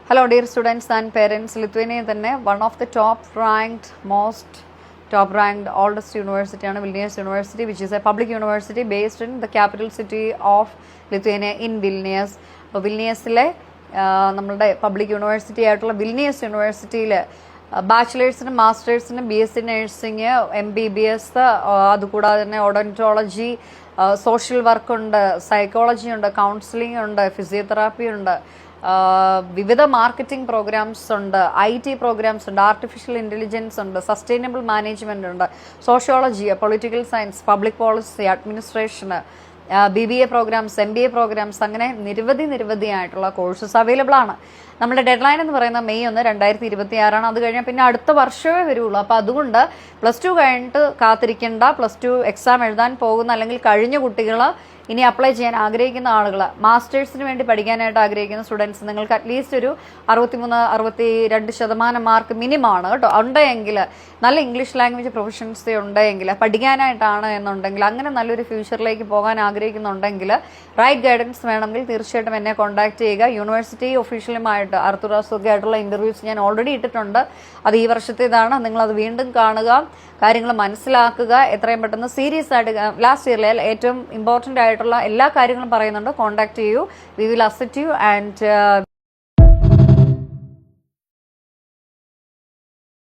Hello dear students and parents, Lithuania തന്നെ one of the most top ranked oldest university ആണ് Vilnius University, which is a public university based in the capital city of Lithuania in Vilnius. അപ്പോൾ വിൽനിയസിലെ നമ്മളുടെ public university ആയിട്ടുള്ള Vilnius യൂണിവേഴ്സിറ്റിയിൽ ബാച്ചിലേഴ്സിനും മാസ്റ്റേഴ്സിനും BSc nursing, MBBS, അതുകൂടാതെ തന്നെ ഓഡോntology, സോഷ്യൽ വർക്കുണ്ട്, സൈക്കോളജി ഉണ്ട്, കൗൺസിലിംഗ് ഉണ്ട്, ഫിസിയോതെറാപ്പി ഉണ്ട്, വിവിധ മാർക്കറ്റിംഗ് പ്രോഗ്രാംസ് ഉണ്ട്, IT പ്രോഗ്രാംസ് ഉണ്ട്, ആർട്ടിഫിഷ്യൽ ഇൻ്റലിജൻസ് ഉണ്ട്, സസ്റ്റൈനബിൾ മാനേജ്മെൻറ്റ് ഉണ്ട്, sociology, political science, public policy, administration, BBA programmes, MBA programmes, അങ്ങനെ നിരവധിയായിട്ടുള്ള കോഴ്സസ് അവൈലബിൾ ആണ്. നമ്മുടെ ഡെഡ് ലൈൻ എന്ന് പറയുന്നത് May 1, 2026 അത് കഴിഞ്ഞാൽ പിന്നെ അടുത്ത വർഷമേ വരുള്ളൂ. അപ്പോൾ അതുകൊണ്ട് +2 കഴിഞ്ഞിട്ട് കാത്തിരിക്കേണ്ട, +2 എക്സാം എഴുതാൻ പോകുന്ന അല്ലെങ്കിൽ കഴിഞ്ഞ കുട്ടികൾ ഇനി അപ്ലൈ ചെയ്യാൻ ആഗ്രഹിക്കുന്ന ആളുകൾ, മാസ്റ്റേഴ്സിന് വേണ്ടി പഠിക്കാനായിട്ട് ആഗ്രഹിക്കുന്ന സ്റ്റുഡൻസ്, നിങ്ങൾക്ക് അറ്റ്ലീസ്റ്റ് ഒരു 63-62% മാർക്ക് മിനിമമാണ് കേട്ടോ ഉണ്ടെങ്കിൽ, നല്ല ഇംഗ്ലീഷ് ലാംഗ്വേജ് പ്രൊഫഷൻസി ഉണ്ടെങ്കിൽ, പഠിക്കാനായിട്ടാണ് എന്നുണ്ടെങ്കിൽ, അങ്ങനെ നല്ലൊരു ഫ്യൂച്ചറിലേക്ക് പോകാൻ ആഗ്രഹിക്കുന്നുണ്ടെങ്കിൽ, റൈറ്റ് ഗൈഡൻസ് വേണമെങ്കിൽ തീർച്ചയായിട്ടും എന്നെ കോൺടാക്ട് ചെയ്യുക. യൂണിവേഴ്സിറ്റി ഒഫീഷ്യലുമായിട്ട് ആർത്തുറാസൊക്കെ ആയിട്ടുള്ള ഇൻ്റർവ്യൂസ് ഞാൻ ഓൾറെഡി ഇട്ടിട്ടുണ്ട്. അത് ഈ വർഷത്തേതാണ്. നിങ്ങളത് വീണ്ടും കാണുക, കാര്യങ്ങൾ മനസ്സിലാക്കുക, എത്രയും പെട്ടെന്ന് സീരിയസ് ആയിട്ട് ലാസ്റ്റ് ഇയറിൽ ഏറ്റവും ഇമ്പോർട്ടൻ്റ് ആയിട്ടുള്ള എല്ലാ കാര്യങ്ങളും പറയുന്നുണ്ട്. കോൺടാക്ട് ചെയ്യൂ. We will assist you and